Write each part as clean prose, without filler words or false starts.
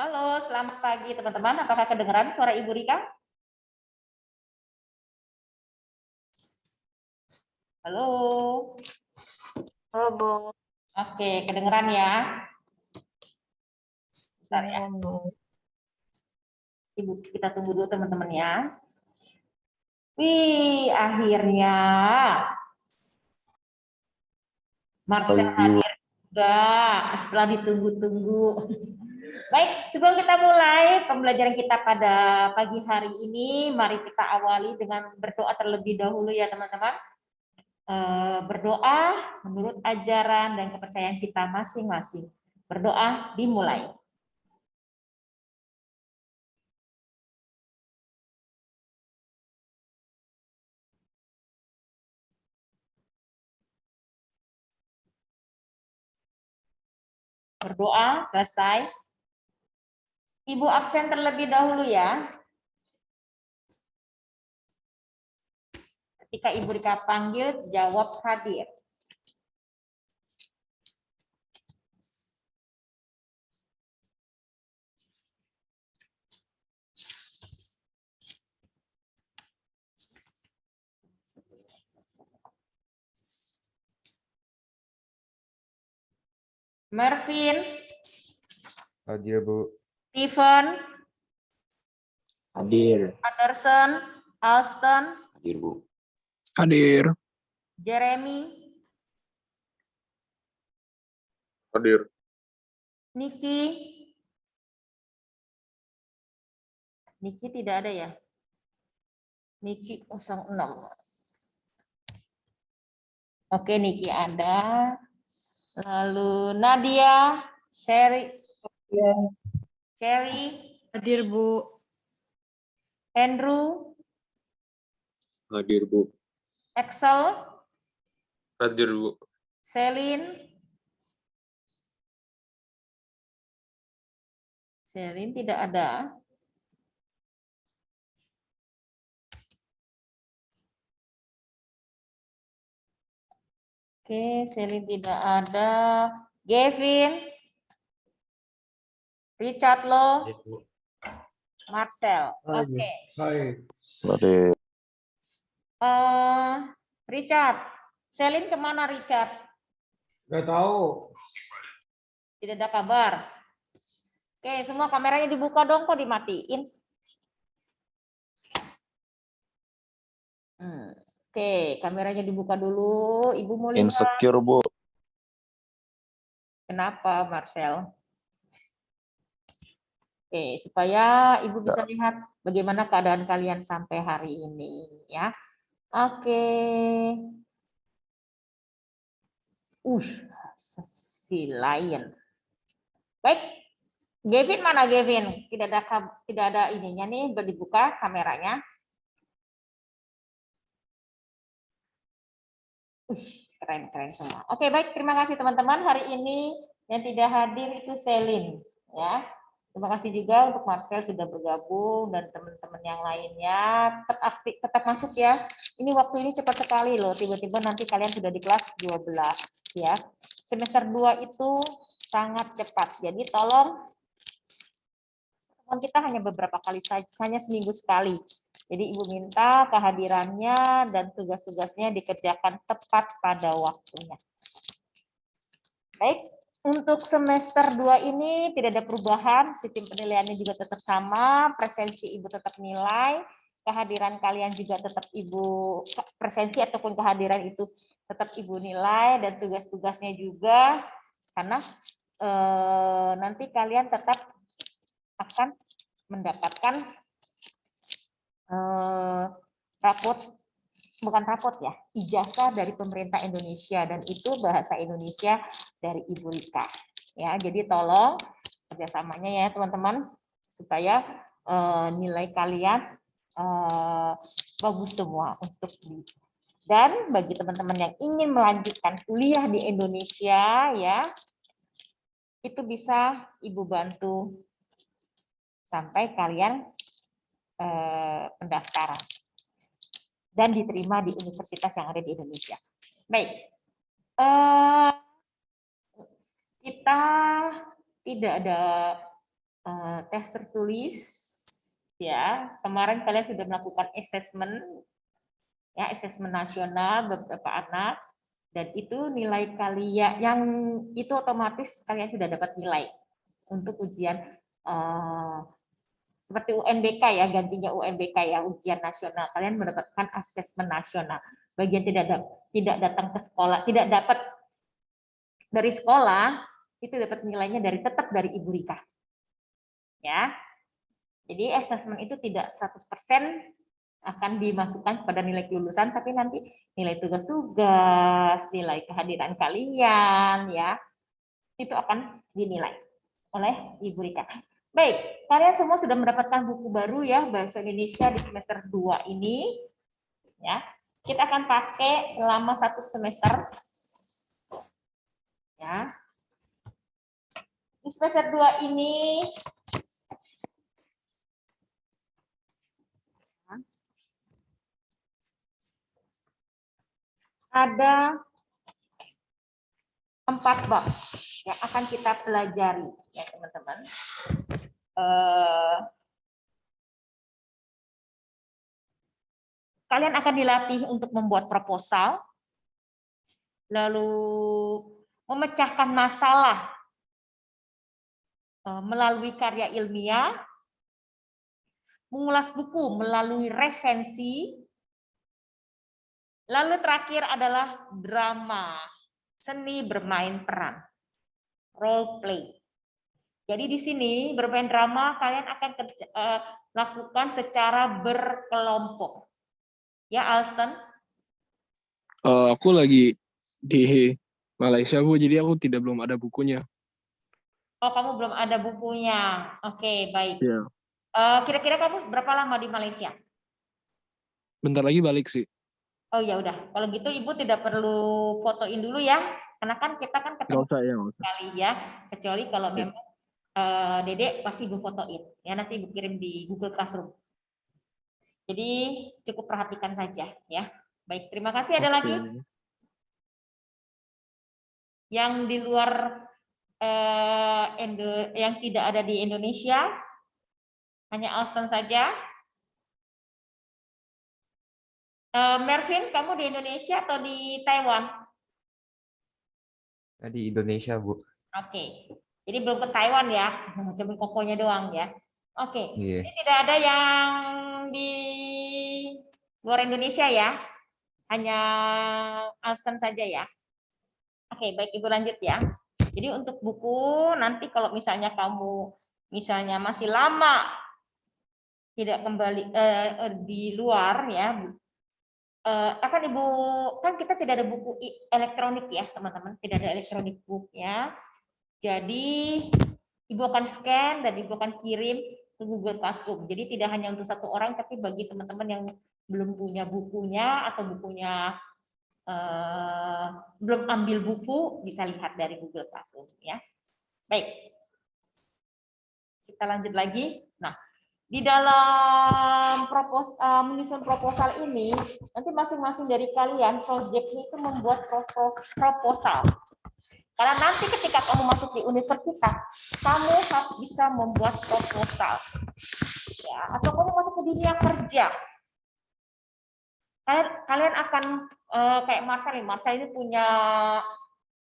Halo, selamat pagi teman-teman. Apakah kedengaran suara Ibu Rika? Halo. Halo, Bu. Oke, kedengeran ya. Bentar ya. Kedengeran, Bu. Ibu, kita tunggu dulu teman-teman ya. Wih, akhirnya Marcel hadir juga setelah ditunggu-tunggu. Baik, sebelum kita mulai pembelajaran kita pada pagi hari ini, mari kita awali dengan berdoa terlebih dahulu ya teman-teman. Berdoa menurut ajaran dan kepercayaan kita masing-masing. Berdoa dimulai. Berdoa selesai. Ibu absen terlebih dahulu ya. Ketika Ibu Rika panggil, jawab hadir. Marvin, Hadir, Bu. Steven, Hadir. Anderson, Alston, Hadir, Bu. Hadir. Jeremy, Hadir. Niki. Niki tidak ada ya? Niki 06. Oke, Niki ada. Lalu Nadia, Sherry, Hadir, Bu. Andrew, Hadir, Bu. Axel, Hadir, Bu. Celine tidak ada. Oke, Celine tidak ada. Gavin, Richard Lo, Marcel. Oke. Hadir. Richard, Celine kemana Richard? Gak tahu. Tidak ada kabar. Oke, semua kameranya dibuka dong, kok dimatiin? Oke, kameranya dibuka dulu. Ibu mau lihat. Insecure, Bu. Kenapa, Marcel? Oke, supaya Ibu bisa lihat bagaimana keadaan kalian sampai hari ini, ya. Oke. Si Lion. Baik. Gavin mana Gavin? Tidak ada ininya nih, dibuka kameranya. Keren semua. Oke, baik, terima kasih teman-teman. Hari ini yang tidak hadir itu Celine, ya. Terima kasih juga untuk Marcel sudah bergabung dan teman-teman yang lainnya. Tetap aktif, tetap masuk ya. Ini waktu ini cepat sekali loh. Tiba-tiba nanti kalian sudah di kelas 12 ya. Semester 2 itu sangat cepat. Jadi tolong kita hanya beberapa kali saja, hanya seminggu sekali. Jadi Ibu minta kehadirannya dan tugas-tugasnya dikerjakan tepat pada waktunya. Baik, untuk semester 2 ini tidak ada perubahan, sistem penilaiannya juga tetap sama, presensi Ibu tetap nilai, kehadiran kalian juga tetap Ibu, presensi ataupun kehadiran itu tetap Ibu nilai, dan tugas-tugasnya juga, karena nanti kalian tetap akan mendapatkan ijazah dari pemerintah Indonesia, dan itu bahasa Indonesia dari Ibu Rika. Ya, jadi tolong kerjasamanya ya teman-teman, supaya nilai kalian bagus semua untuk dan bagi teman-teman yang ingin melanjutkan kuliah di Indonesia ya, itu bisa Ibu bantu sampai kalian pendaftaran dan diterima di universitas yang ada di Indonesia. Baik, kita tidak ada tes tertulis. Ya, kemarin kalian sudah melakukan assessment, ya, assessment nasional beberapa anak, dan itu nilai kalian yang itu otomatis kalian sudah dapat nilai untuk ujian seperti UNBK ya, gantinya UNBK ya, ujian nasional. Kalian mendapatkan assessment nasional. Bagian tidak datang ke sekolah, tidak dapat dari sekolah, itu dapat nilainya tetap dari Ibu Rika. Ya. Jadi assessment itu tidak 100% akan dimasukkan pada nilai kelulusan, tapi nanti nilai tugas-tugas, nilai kehadiran kalian, ya, itu akan dinilai oleh Ibu Rika. Baik, kalian semua sudah mendapatkan buku baru ya, Bahasa Indonesia di semester 2 ini. Ya, kita akan pakai selama 1 semester. Ya. Di semester 2 ini ada 4 bab yang akan kita pelajari ya teman-teman. Kalian akan dilatih untuk membuat proposal, lalu memecahkan masalah melalui karya ilmiah, mengulas buku melalui resensi, lalu terakhir adalah drama, seni bermain peran, role play. Jadi di sini bermain drama kalian akan lakukan secara berkelompok. Ya, Alston? Aku lagi di Malaysia, Bu, jadi aku belum ada bukunya. Oh, kamu belum ada bukunya. Oke, baik. Ya. Kira-kira kamu berapa lama di Malaysia? Bentar lagi balik sih. Oh ya udah, kalau gitu Ibu tidak perlu fotoin dulu ya, karena kan kita kan ketemu sekali ya, kecuali kalau memang Dedek pasti Ibu fotoin. Ya nanti Ibu kirim di Google Classroom. Jadi cukup perhatikan saja ya. Baik, terima kasih. Ada lagi yang di luar yang tidak ada di Indonesia? Hanya Alston saja. Mervin, kamu di Indonesia atau di Taiwan? Di Indonesia, Bu. Oke. Jadi belum ke Taiwan ya, cuma kokonya doang ya. Oke. Iya. Jadi tidak ada yang di luar Indonesia ya, hanya Alston saja ya. Oke, baik Ibu lanjut ya. Jadi untuk buku nanti kalau misalnya kamu masih lama tidak kembali di luar ya, akan Ibu, kan kita tidak ada buku elektronik ya teman-teman, tidak ada elektronik book ya. Jadi Ibu akan scan dan Ibu akan kirim ke Google Classroom. Jadi tidak hanya untuk 1 orang, tapi bagi teman-teman yang belum punya bukunya atau bukunya belum ambil buku, bisa lihat dari Google Classroom ya. Baik, kita lanjut lagi. Nah, di dalam menyusun proposal ini, nanti masing-masing dari kalian proyeknya itu membuat proposal. Karena nanti ketika kamu masuk di universitas, kamu harus bisa membuat proposal. Ya, atau kamu masuk ke dunia kerja. Kalian akan kayak Marcel ini punya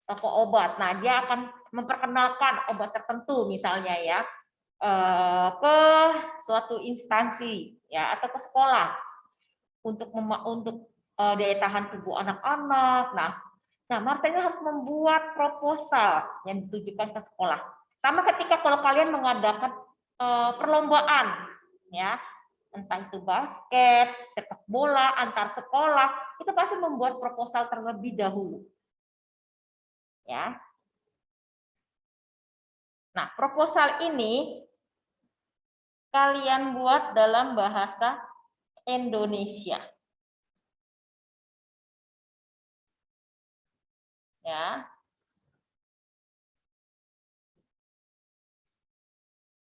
toko obat. Nah, dia akan memperkenalkan obat tertentu misalnya ya ke suatu instansi ya atau ke sekolah untuk daya tahan tubuh anak-anak. Nah, Marcel ini harus membuat proposal yang ditujukan ke sekolah. Sama ketika kalau kalian mengadakan perlombaan ya, entah itu basket, sepak bola, antar sekolah, itu pasti membuat proposal terlebih dahulu. Ya. Nah, proposal ini kalian buat dalam bahasa Indonesia. Ya.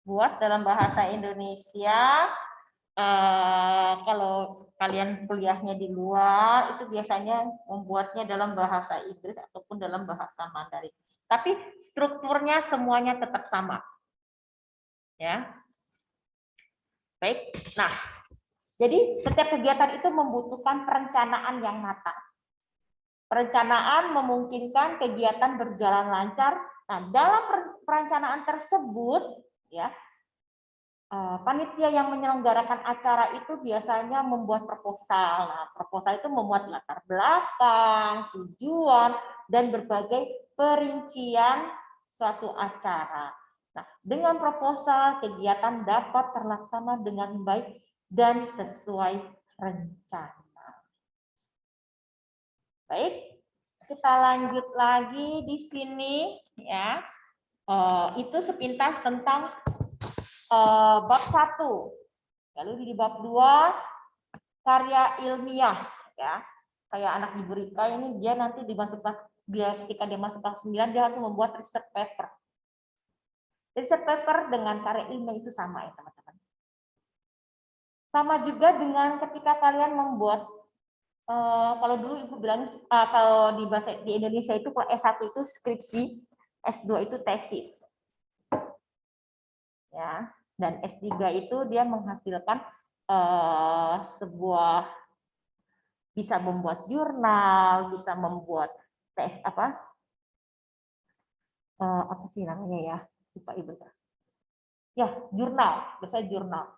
Buat dalam bahasa Indonesia. Kalau kalian kuliahnya di luar, itu biasanya membuatnya dalam bahasa Inggris ataupun dalam bahasa Mandarin. Tapi strukturnya semuanya tetap sama. Ya. Baik. Nah, jadi setiap kegiatan itu membutuhkan perencanaan yang matang. Perencanaan memungkinkan kegiatan berjalan lancar. Nah, dalam perencanaan tersebut, ya, panitia yang menyelenggarakan acara itu biasanya membuat proposal. Nah, proposal itu memuat latar belakang, tujuan, dan berbagai perincian suatu acara. Nah, dengan proposal, kegiatan dapat terlaksana dengan baik dan sesuai rencana. Baik, kita lanjut lagi di sini, ya. Itu sepintas tentang bab 1. Lalu di bab 2 karya ilmiah, ya. Kayak anak di Burika ini dia nanti dimasukkan ketika dia masuk kelas 9 dia harus membuat research paper. Research paper dengan karya ilmiah itu sama ya teman-teman. Sama juga dengan ketika kalian membuat kalau dulu ibu bilang kalau di bahasa di Indonesia itu kalau S1 itu skripsi, S2 itu tesis. Ya. Dan S3 itu dia menghasilkan sebuah bisa membuat jurnal, bisa membuat tes apa sih namanya ya, lupa ibu. Ya, jurnal, biasa jurnal.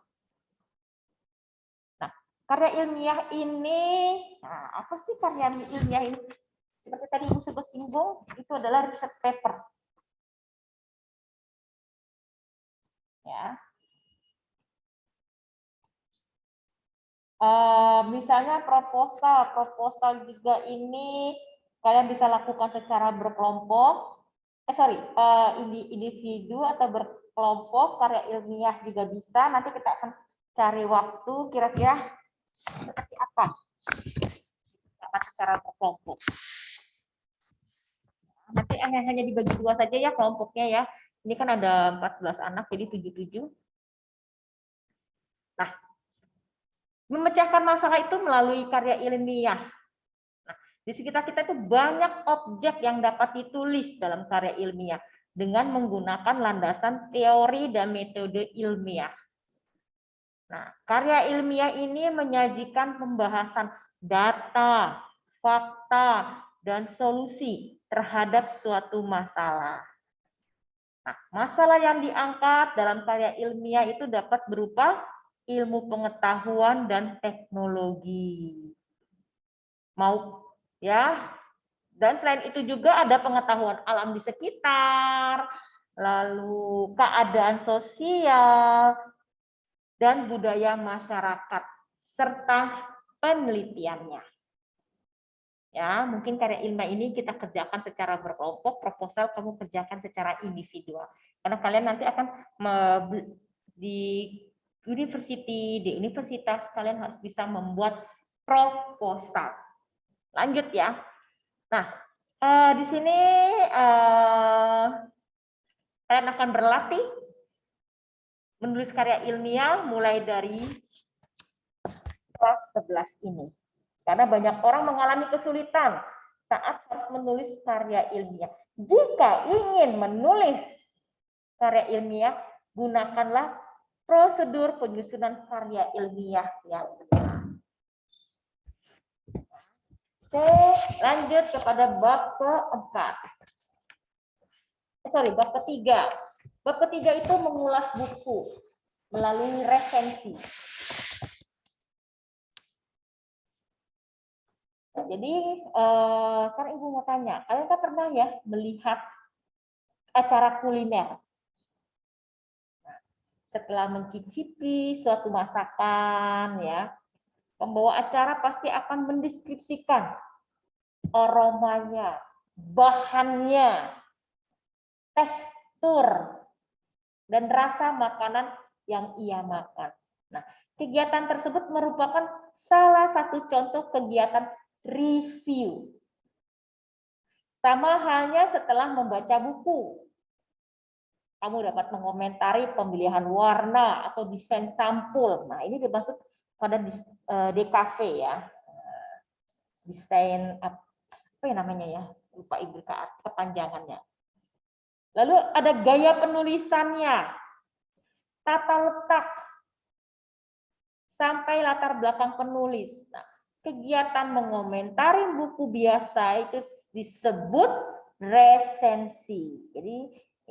Nah, karya ilmiah ini, nah, apa sih karya ilmiah ini? Seperti tadi ibu sebut singgung, itu adalah research paper. Ya. Misalnya proposal juga ini kalian bisa lakukan secara berkelompok, individu atau berkelompok, karya ilmiah juga bisa. Nanti kita akan cari waktu kira-kira seperti apa secara berkelompok. Nanti hanya dibagi 2 saja ya kelompoknya ya. Ini kan ada 14 anak jadi 77. Nah, memecahkan masalah itu melalui karya ilmiah. Nah, di sekitar kita itu banyak objek yang dapat ditulis dalam karya ilmiah dengan menggunakan landasan teori dan metode ilmiah. Nah, karya ilmiah ini menyajikan pembahasan data, fakta, dan solusi terhadap suatu masalah. Nah, masalah yang diangkat dalam karya ilmiah itu dapat berupa ilmu pengetahuan dan teknologi. Dan selain itu juga ada pengetahuan alam di sekitar, lalu keadaan sosial dan budaya masyarakat serta penelitiannya. Ya, mungkin karya ilmiah ini kita kerjakan secara berkelompok, proposal kamu kerjakan secara individual. Karena kalian nanti akan di universitas kalian harus bisa membuat proposal. Lanjut ya. Nah, di sini kalian akan berlatih menulis karya ilmiah mulai dari kelas 11 ini. Karena banyak orang mengalami kesulitan saat harus menulis karya ilmiah. Jika ingin menulis karya ilmiah, gunakanlah prosedur penyusunan karya ilmiah yang benar. Oke, lanjut kepada bab keempat. Bab ketiga. Bab ketiga itu mengulas buku melalui resensi. Jadi, sekarang ibu mau tanya, kalian kan pernah ya melihat acara kuliner? Setelah mencicipi suatu masakan, ya, pembawa acara pasti akan mendeskripsikan aromanya, bahannya, tekstur, dan rasa makanan yang ia makan. Nah, kegiatan tersebut merupakan salah satu contoh kegiatan review. Sama halnya setelah membaca buku. Kamu dapat mengomentari pemilihan warna atau desain sampul. Nah, ini dimaksud pada DKV ya. Desain apa ya namanya ya? Lupa ibu kepanjangannya. Lalu ada gaya penulisannya. tata letak, sampai latar belakang penulis. Nah, kegiatan mengomentari buku biasa itu disebut resensi. Jadi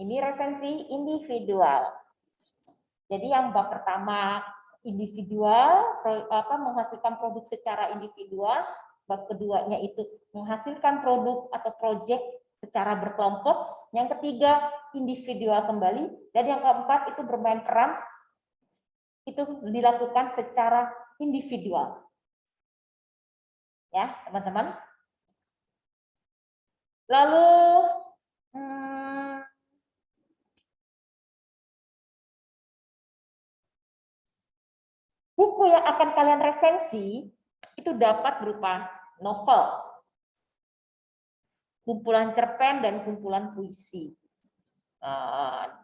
ini resensi individual. Jadi yang bab pertama individual, menghasilkan produk secara individual. Bab keduanya itu menghasilkan produk atau proyek secara berkelompok. Yang ketiga individual kembali. Dan yang keempat itu bermain peran, itu dilakukan secara individual. Ya, teman-teman. Lalu buku yang akan kalian resensi itu dapat berupa novel, kumpulan cerpen, dan kumpulan puisi.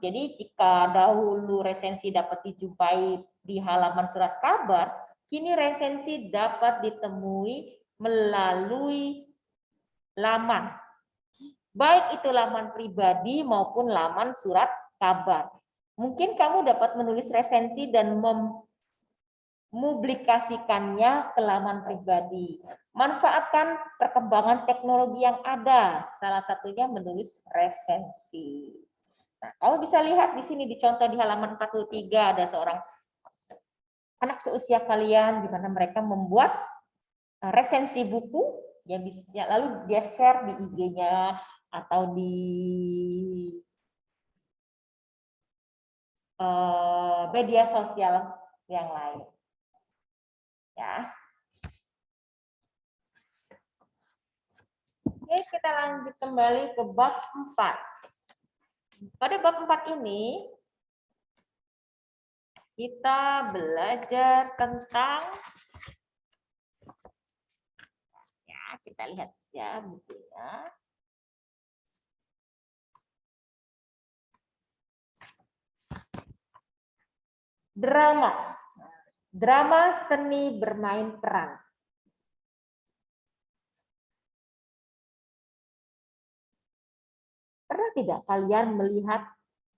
Jadi jika dahulu resensi dapat dijumpai di halaman surat kabar, kini resensi dapat ditemui melalui laman. Baik itu laman pribadi maupun laman surat kabar. Mungkin kamu dapat menulis resensi dan mempublikasikannya ke laman pribadi. Manfaatkan perkembangan teknologi yang ada, salah satunya menulis resensi. Nah, kamu bisa lihat di sini dicontoh di halaman 43 ada seorang anak seusia kalian di mana mereka membuat resensi buku yang bisa lalu dia share di IG-nya atau di media sosial yang lain. Ya. Oke, kita lanjut kembali ke bab 4. Pada bab 4 ini kita belajar tentang, ya kita lihat ya bukunya. Drama. Drama seni bermain peran. Pernah tidak kalian melihat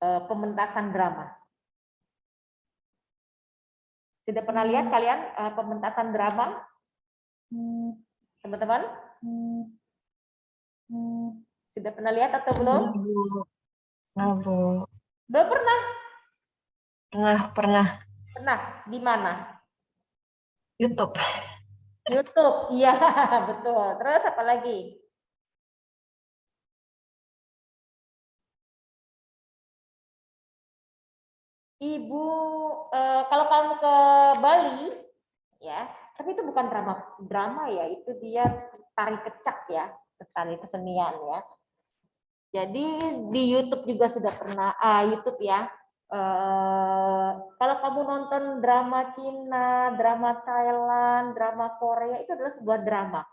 pementasan drama? Sudah pernah lihat kalian pementasan drama? Teman-teman? Sudah pernah lihat atau belum? Nah, Bu. Belum pernah? Pernah. Pernah. Di mana? YouTube. YouTube. Iya, betul. Terus apa lagi? Ibu, kalau kamu ke Bali, ya, tapi itu bukan drama ya, itu dia tari kecak ya, tari kesenian ya. Jadi di YouTube juga sudah pernah, YouTube ya. Kalau kamu nonton drama Cina, drama Thailand, drama Korea, itu adalah sebuah drama.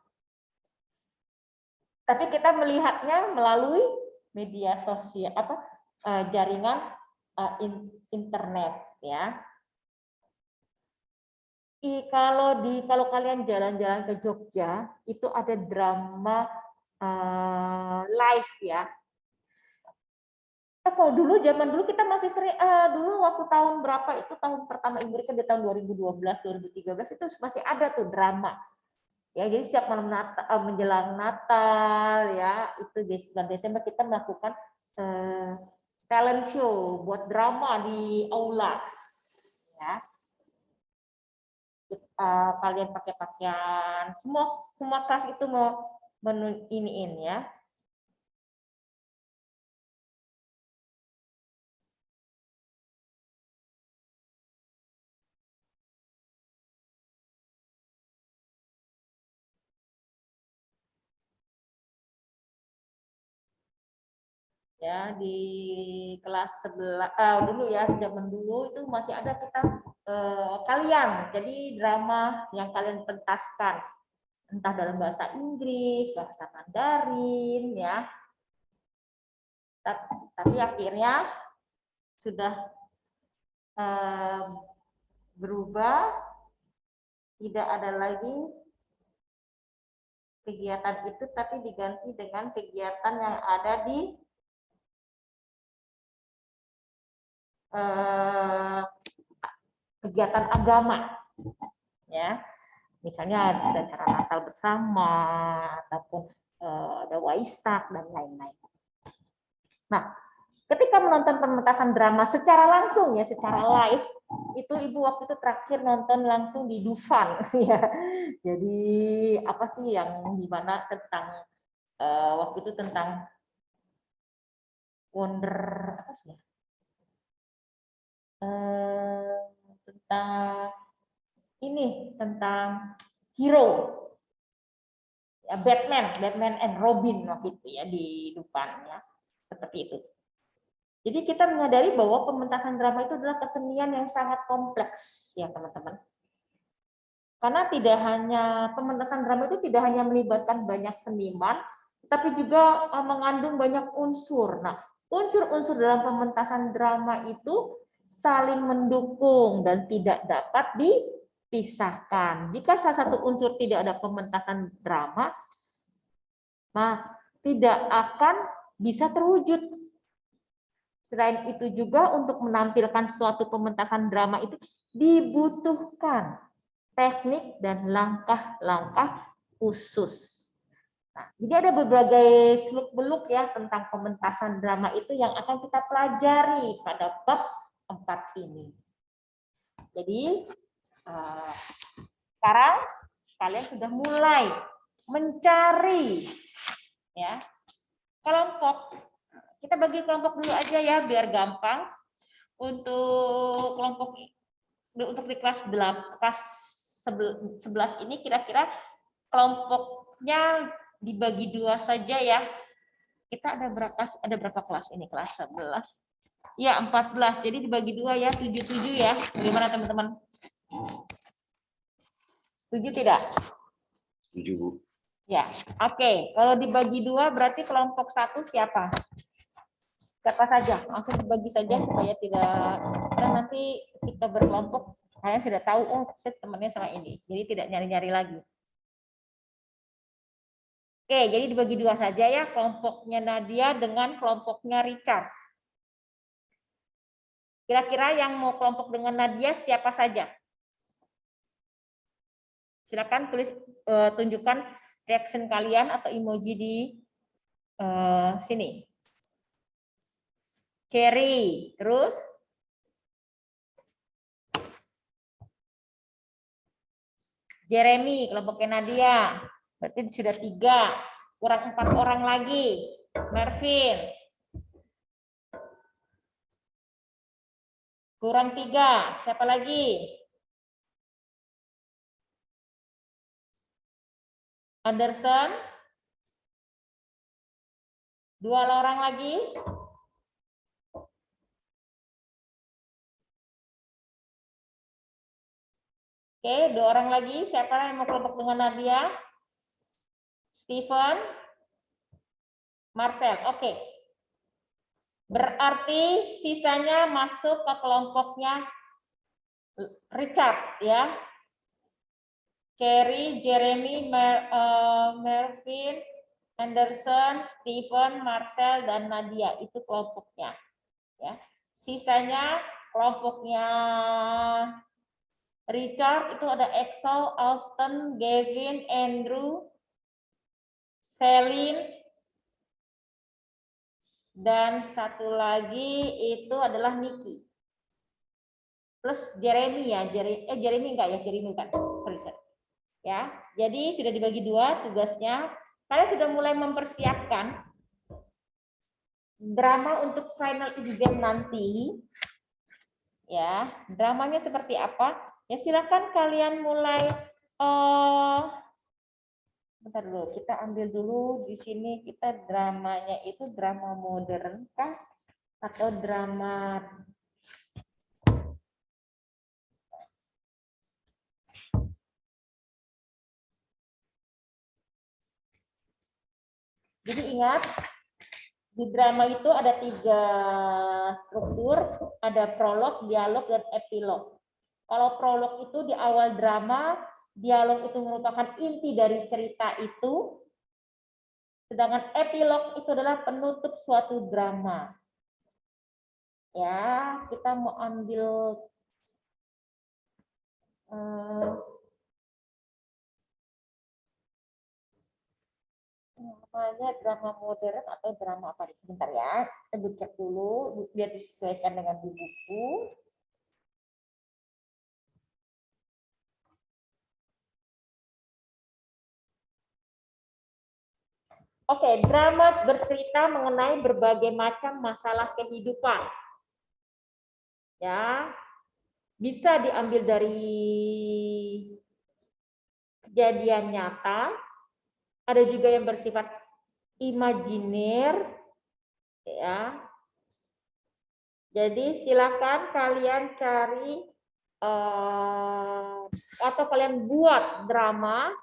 Tapi kita melihatnya melalui media sosial, jaringan internet ya. Kalau kalian jalan-jalan ke Jogja, itu ada drama live ya. Kalau dulu zaman dulu kita masih sering dulu waktu tahun berapa itu tahun pertama Imlek di tahun 2012 2013 itu masih ada tuh drama. Ya, jadi setiap malam Natal, menjelang Natal ya, itu di 9 Desember kita melakukan talent show buat drama di aula. Ya. Kalian pakai pakaian, semua kelas itu mau iniin ya. Ya di kelas 11 dulu ya, zaman dulu itu masih ada kita kalian jadi drama yang kalian pentaskan entah dalam bahasa Inggris, bahasa Mandarin ya, tapi akhirnya sudah berubah, tidak ada lagi kegiatan itu tapi diganti dengan kegiatan yang ada di kegiatan agama, ya. Misalnya ada acara Natal bersama, ataupun ada Waisak dan lain-lain. Nah, ketika menonton pementasan drama secara langsung ya, secara live, itu Ibu waktu itu terakhir nonton langsung di Dufan ya. Jadi apa sih yang dimana tentang waktu itu tentang Wonder apa sih ya? Tentang ini tentang hero ya, Batman and Robin waktu itu ya di Dufan ya, seperti itu. Jadi kita menyadari bahwa pementasan drama itu adalah kesenian yang sangat kompleks ya teman-teman. Karena tidak hanya pementasan drama itu tidak hanya melibatkan banyak seniman, tapi juga mengandung banyak unsur. Nah, unsur-unsur dalam pementasan drama itu saling mendukung dan tidak dapat dipisahkan. Jika salah satu unsur tidak ada pementasan drama, nah tidak akan bisa terwujud. Selain itu juga untuk menampilkan suatu pementasan drama itu dibutuhkan teknik dan langkah-langkah khusus. Nah, jadi ada berbagai seluk-beluk ya tentang pementasan drama itu yang akan kita pelajari pada bab 4 ini. Jadi sekarang kalian sudah mulai mencari ya kelompok. Kita bagi kelompok dulu aja ya biar gampang. Untuk kelompok untuk di kelas 11 ini kira-kira kelompoknya dibagi 2 saja ya. Kita ada berapa kelas ini? Kelas 11. Ya, 14. Jadi dibagi 2 ya, 7-7 ya. Bagaimana teman-teman? Setuju tidak? Setuju, Bu. Ya, oke. Kalau dibagi 2 berarti kelompok 1 siapa? Siapa saja? Langsung dibagi saja supaya tidak, karena nanti kita berkelompok kalian sudah tahu oh saya temannya sama ini. Jadi tidak nyari-nyari lagi. Oke, jadi dibagi 2 saja ya, kelompoknya Nadia dengan kelompoknya Richard. Kira-kira yang mau kelompok dengan Nadia siapa saja? Silakan tulis, tunjukkan reaction kalian atau emoji di sini. Cherry, terus Jeremy, kelompoknya Nadia. Berarti sudah 3, kurang 4 orang lagi. Mervin. Kurang 3, siapa lagi? Anderson. 2 orang lagi. Oke, 2 orang lagi. Siapa yang mau kelompok dengan Nadia? Steven, Marcel. Oke. Berarti sisanya masuk ke kelompoknya Richard ya. Cherry, Jeremy, Mervin, Anderson, Steven, Marcel, dan Nadia. Itu kelompoknya. Ya. Sisanya kelompoknya Richard itu ada Axel, Austin, Gavin, Andrew, Celine, dan satu lagi itu adalah Nikki. Plus Jeremy ya, Jeremy enggak ya, Jeremy kan. Sorry. Ya, jadi sudah dibagi 2 tugasnya. Kalian sudah mulai mempersiapkan drama untuk final exam nanti. Ya, dramanya seperti apa? Ya silakan kalian mulai bentar dulu, kita ambil dulu di sini kita dramanya itu drama modern kah atau drama jadi ingat di drama itu ada 3 struktur, ada prolog, dialog, dan epilog. Kalau prolog itu di awal drama, dialog itu merupakan inti dari cerita itu, sedangkan epilog itu adalah penutup suatu drama. Ya, kita mau ambil Eh, namanya drama modern atau drama apa nih? Sebentar ya, ibu cek dulu biar disesuaikan dengan di buku. Oke, drama bercerita mengenai berbagai macam masalah kehidupan. Ya, bisa diambil dari kejadian nyata, ada juga yang bersifat imajiner, ya. Jadi silakan kalian cari atau kalian buat drama,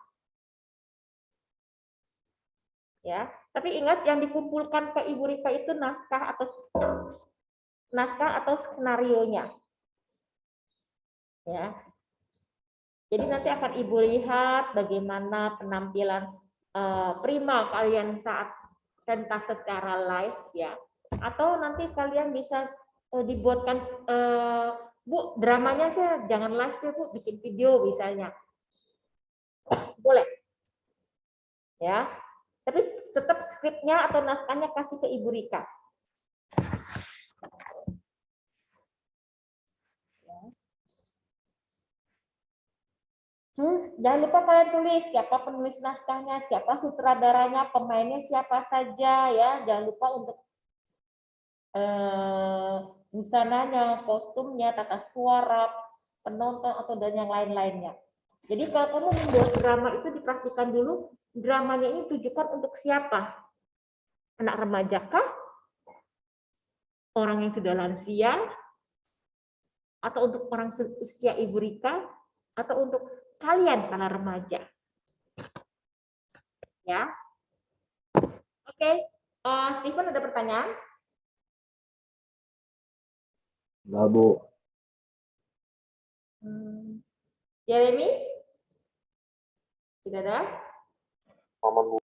ya. Tapi ingat yang dikumpulkan ke Ibu Rika itu naskah atau skenario-nya, ya. Jadi nanti akan Ibu lihat bagaimana penampilan prima kalian saat pentas secara live, ya. Atau nanti kalian bisa dibuatkan Bu, dramanya sih jangan live ya Bu, bikin video misalnya. Boleh. Ya. Tapi tetap skripnya atau naskahnya kasih ke Ibu Rika. Jangan lupa kalian tulis siapa penulis naskahnya, siapa sutradaranya, pemainnya siapa saja, ya. Jangan lupa untuk busananya, kostumnya, tata suara, penonton atau dan yang lain-lainnya. Jadi kalau kamu membuat drama itu dipastikan dulu dramanya ini tujukan untuk siapa? Anak remaja kah? Orang yang sudah lansia? Atau untuk orang usia Ibu Rika? Atau untuk kalian karena remaja? Ya. Oke. Steven ada pertanyaan? Enggak, Bu. Jeremy? Tidak ada? Aman, Bu.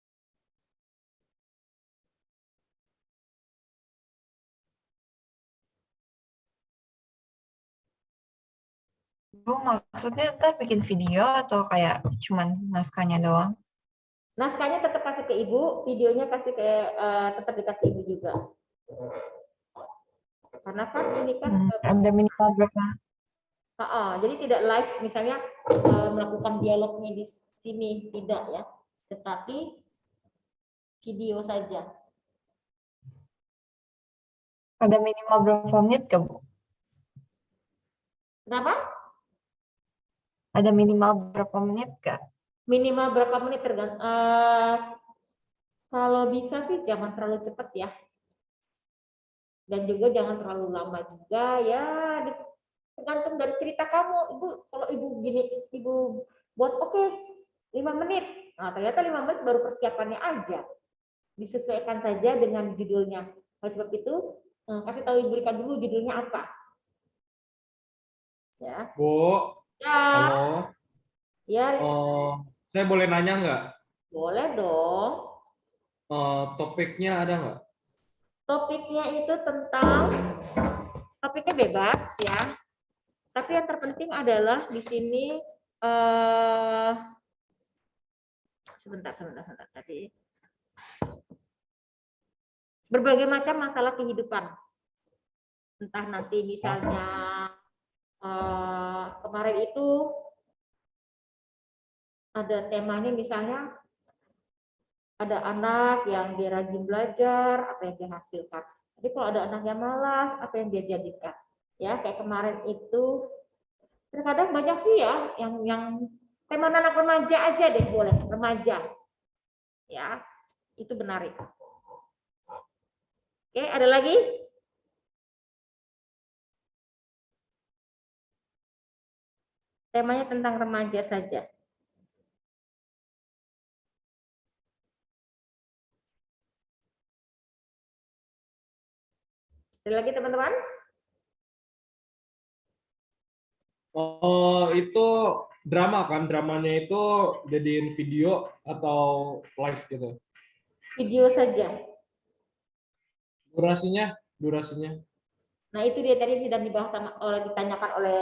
Bu, maksudnya ntar bikin video atau kayak cuman naskahnya doang? Naskahnya tetap kasih ke Ibu, videonya kasih ke tetap dikasih Ibu juga. Karena kan ini kan Ada minimal berapa? jadi tidak live misalnya melakukan dialognya di sini, tidak ya, tetapi video saja. Ada minimal berapa menit gak, Bu? Kenapa? Ada minimal berapa menit gak? Minimal berapa menit tergantung. Kalau bisa sih jangan terlalu cepat ya, dan juga jangan terlalu lama juga ya. Tergantung dari cerita kamu, Ibu. Kalau Ibu gini, Ibu buat oke 5 menit. Nah, ternyata 5 menit baru persiapannya aja. Disesuaikan saja dengan judulnya. Oleh sebab itu, kasih tahu Ibu Rika dulu judulnya apa. Ya. Bu, Ya. halo. Ya. Saya boleh nanya nggak? Boleh dong. Topiknya ada nggak? Topiknya itu tentang topiknya bebas ya. Tapi yang terpenting adalah di sini sebentar tadi. Berbagai macam masalah kehidupan. Entah nanti misalnya kemarin itu ada temanya misalnya ada anak yang dia rajin belajar, apa yang dia hasilkan. Jadi kalau ada anak yang malas, apa yang dia jadikan. Ya, kayak kemarin itu terkadang banyak sih ya yang tema anak remaja aja deh, boleh remaja. Ya, itu menarik. Oke, ada lagi? Temanya tentang remaja saja. Ada lagi teman-teman? Itu drama kan? Dramanya itu jadiin video atau live gitu? Video saja. Durasinya? Nah, itu dia tadi sedang dibahas ditanyakan oleh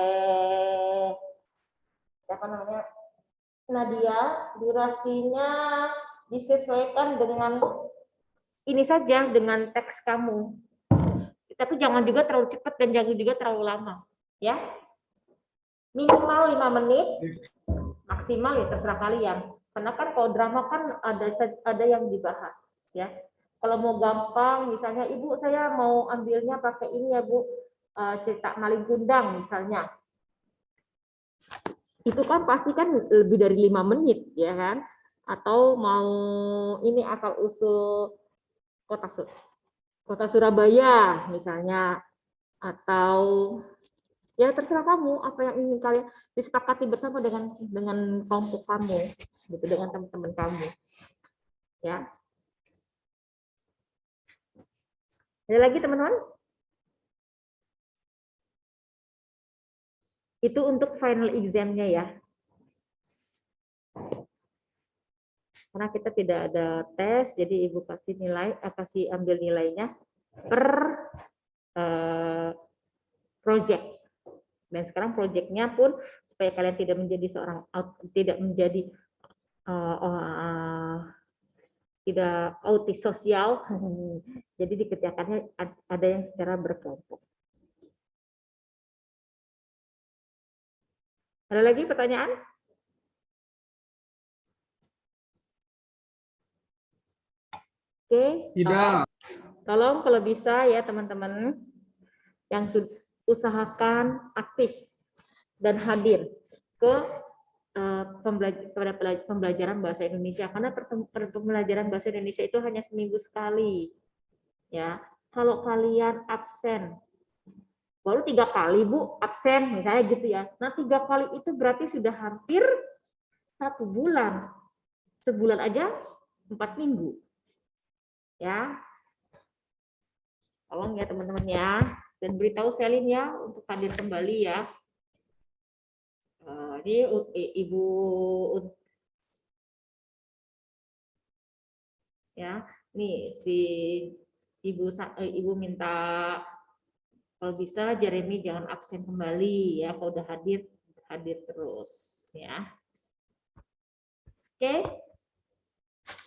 siapa namanya, Nadia, durasinya disesuaikan dengan ini saja, dengan teks kamu. Tapi jangan juga terlalu cepat dan jangan juga terlalu lama, ya. Minimal 5 menit, maksimal ya terserah kalian. Karena kan kalau drama kan ada yang dibahas, ya. Kalau mau gampang, misalnya Ibu saya mau ambilnya pakai ini ya Bu, cerita Maling Kundang misalnya. Itu kan pasti kan lebih dari 5 menit, ya kan? Atau mau ini asal usul kota Surabaya misalnya, atau ya terserah kamu apa yang ingin kalian disepakati bersama dengan kelompok kamu, gitu, dengan teman-teman kamu, ya. Ada lagi teman-teman? Itu untuk final exam-nya ya. Karena kita tidak ada tes, jadi Ibu kasih ambil nilainya per project. Dan sekarang project-nya pun supaya kalian tidak menjadi tidak autis sosial, jadi dikerjakannya ada yang secara berkelompok. Ada lagi pertanyaan? Oke. Tidak. Tolong kalau bisa ya teman-teman yang usahakan aktif dan hadir ke pembelajaran bahasa Indonesia, karena pembelajaran bahasa Indonesia itu hanya seminggu sekali, ya. Kalau kalian absen baru 3 kali Bu absen misalnya gitu ya, nah 3 kali itu berarti sudah hampir 1 bulan, sebulan aja 4 minggu, ya. Tolong ya teman-teman ya, dan beritahu Selin ya untuk hadir kembali ya. Ini Ibu ya, nih si Ibu minta kalau bisa Jeremy jangan absen kembali ya, kalau udah hadir terus ya. Oke,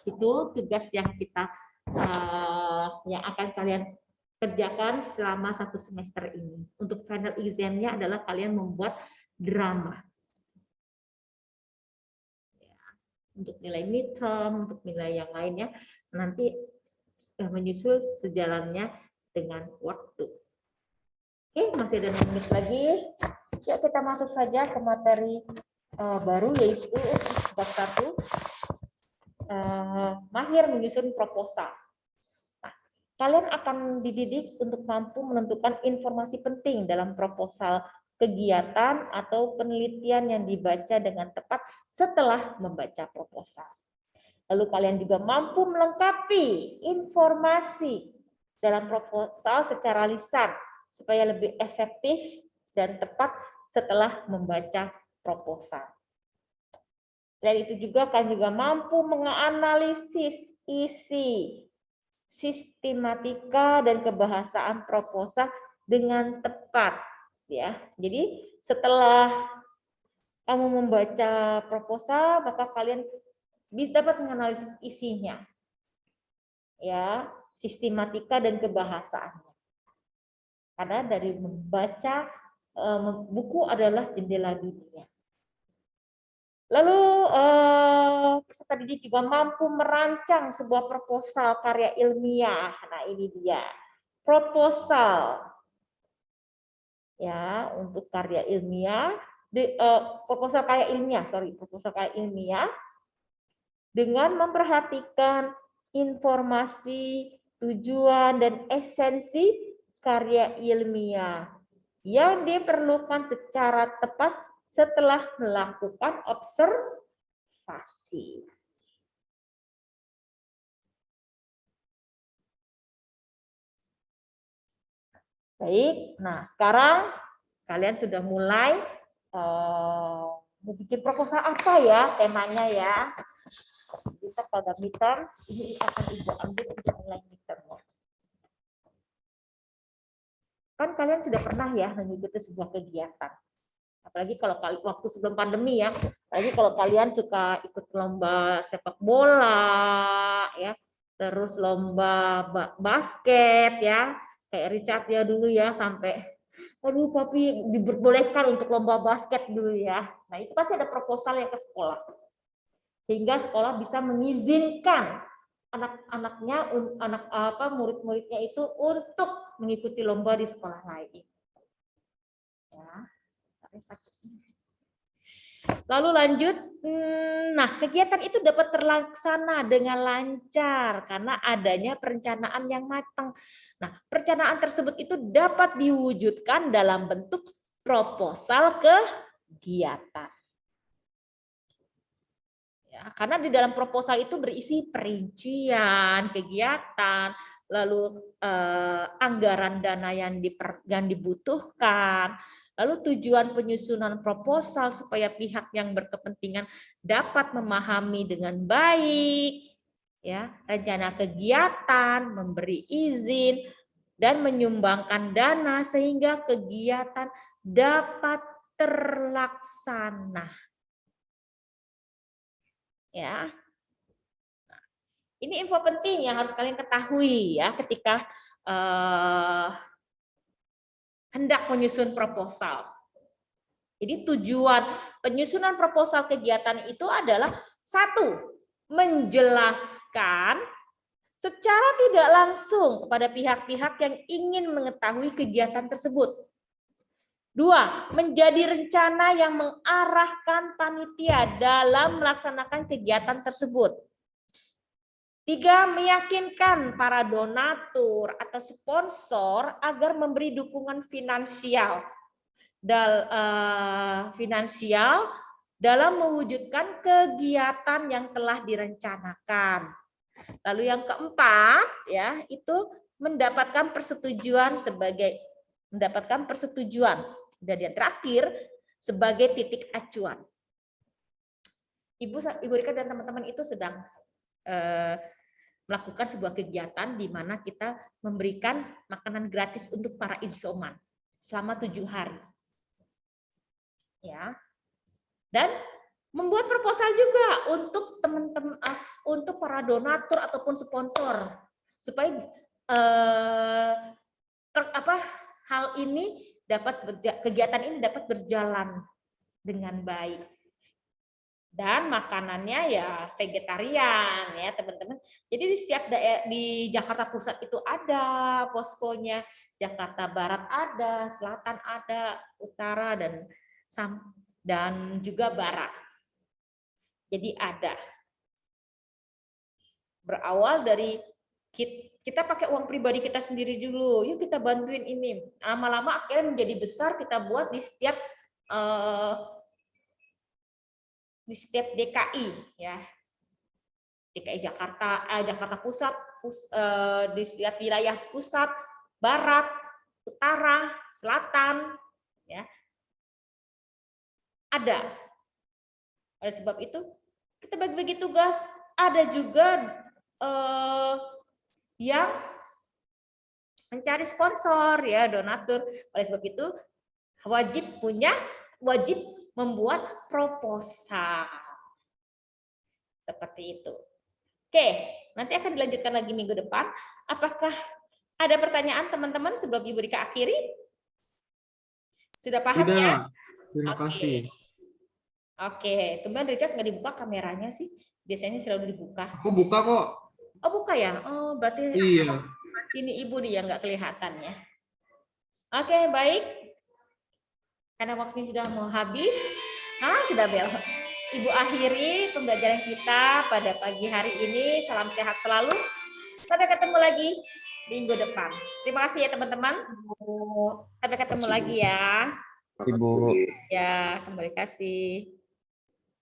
itu tugas yang kita yang akan kalian kerjakan selama 1 semester ini. Untuk final exam-nya adalah kalian membuat drama. Untuk nilai midterm, untuk nilai yang lainnya nanti menyusul sejalannya dengan waktu. Oke, masih ada 6 menit lagi. Ya, kita masuk saja ke materi baru, yaitu bab 1, mahir menyusun proposal. Nah, kalian akan dididik untuk mampu menentukan informasi penting dalam proposal kegiatan atau penelitian yang dibaca dengan tepat setelah membaca proposal. Lalu kalian juga mampu melengkapi informasi dalam proposal secara lisan supaya lebih efektif dan tepat setelah membaca proposal. Selain itu juga kalian juga mampu menganalisis isi, sistematika dan kebahasaan proposal dengan tepat. Ya, jadi setelah kamu membaca proposal, maka kalian dapat menganalisis isinya, ya, sistematika dan kebahasaannya. Karena dari membaca buku adalah jendela dunia. Lalu peserta didik juga mampu merancang sebuah proposal karya ilmiah. Nah ini dia proposal. Ya, untuk karya ilmiah, proposal karya ilmiah dengan memperhatikan informasi, tujuan, dan esensi karya ilmiah yang diperlukan secara tepat setelah melakukan observasi. Baik, nah sekarang kalian sudah mulai mau bikin proposal apa ya temanya ya. Bisa pada midterm, ini akan Ibu ambil untuk nilai midtermnya. Kan kalian sudah pernah ya mengikuti sebuah kegiatan. Apalagi kalau waktu sebelum pandemi ya, apalagi kalau kalian suka ikut lomba sepak bola ya, terus lomba basket ya, kayak Richard ya dulu ya, sampai aduh papi diperbolehkan untuk lomba basket dulu ya. Nah itu pasti ada proposal yang ke sekolah, sehingga sekolah bisa mengizinkan anak-anaknya, murid-muridnya itu untuk mengikuti lomba di sekolah lain. Ya. Lalu lanjut, nah kegiatan itu dapat terlaksana dengan lancar karena adanya perencanaan yang matang. Nah, perencanaan tersebut itu dapat diwujudkan dalam bentuk proposal kegiatan. Ya, karena di dalam proposal itu berisi perincian kegiatan, lalu anggaran dana yang dibutuhkan, lalu tujuan penyusunan proposal supaya pihak yang berkepentingan dapat memahami dengan baik, ya, rencana kegiatan, memberi izin, dan menyumbangkan dana sehingga kegiatan dapat terlaksana. Ya, ini info penting yang harus kalian ketahui ya ketika hendak menyusun proposal. Jadi tujuan penyusunan proposal kegiatan itu adalah satu, menjelaskan secara tidak langsung kepada pihak-pihak yang ingin mengetahui kegiatan tersebut. Dua, menjadi rencana yang mengarahkan panitia dalam melaksanakan kegiatan tersebut. Tiga, meyakinkan para donatur atau sponsor agar memberi dukungan finansial dalam mewujudkan kegiatan yang telah direncanakan. Lalu yang keempat, ya, itu mendapatkan persetujuan dan yang terakhir sebagai titik acuan. Ibu Rika dan teman-teman itu sedang melakukan sebuah kegiatan di mana kita memberikan makanan gratis untuk para insoman selama 7 hari. Ya. Dan membuat proposal juga untuk teman-teman, untuk para donatur ataupun sponsor supaya hal ini kegiatan ini dapat berjalan dengan baik. Dan makanannya ya vegetarian ya teman-teman. Jadi di setiap di Jakarta Pusat itu ada poskonya, Jakarta Barat ada, Selatan ada, Utara dan juga Barat. Jadi ada. Berawal dari kita pakai uang pribadi kita sendiri dulu, yuk kita bantuin ini. Lama-lama akhirnya menjadi besar, kita buat di setiap DKI ya, DKI Jakarta, Jakarta Pusat, di setiap wilayah pusat, barat, utara, selatan, ya ada. Oleh sebab itu kita bagi-bagi tugas. Ada juga yang mencari sponsor ya, donatur. Oleh sebab itu wajib membuat proposal. Seperti itu. Oke, nanti akan dilanjutkan lagi minggu depan. Apakah ada pertanyaan teman-teman sebelum Ibu Rika akhiri? Sudah paham ya? Terima kasih. Oke, teman Richard nggak dibuka kameranya sih? Biasanya selalu dibuka. Aku buka kok. Oh, buka ya? Oh, berarti Iya. ini Ibu nih yang nggak kelihatan ya. Oke, baik. Karena waktunya sudah mau habis. Sudah bel. Ibu akhiri pembelajaran kita pada pagi hari ini. Salam sehat selalu. Sampai ketemu lagi minggu depan. Terima kasih ya teman-teman. Sampai ketemu lagi ya. Ibu. Ya, terima kasih.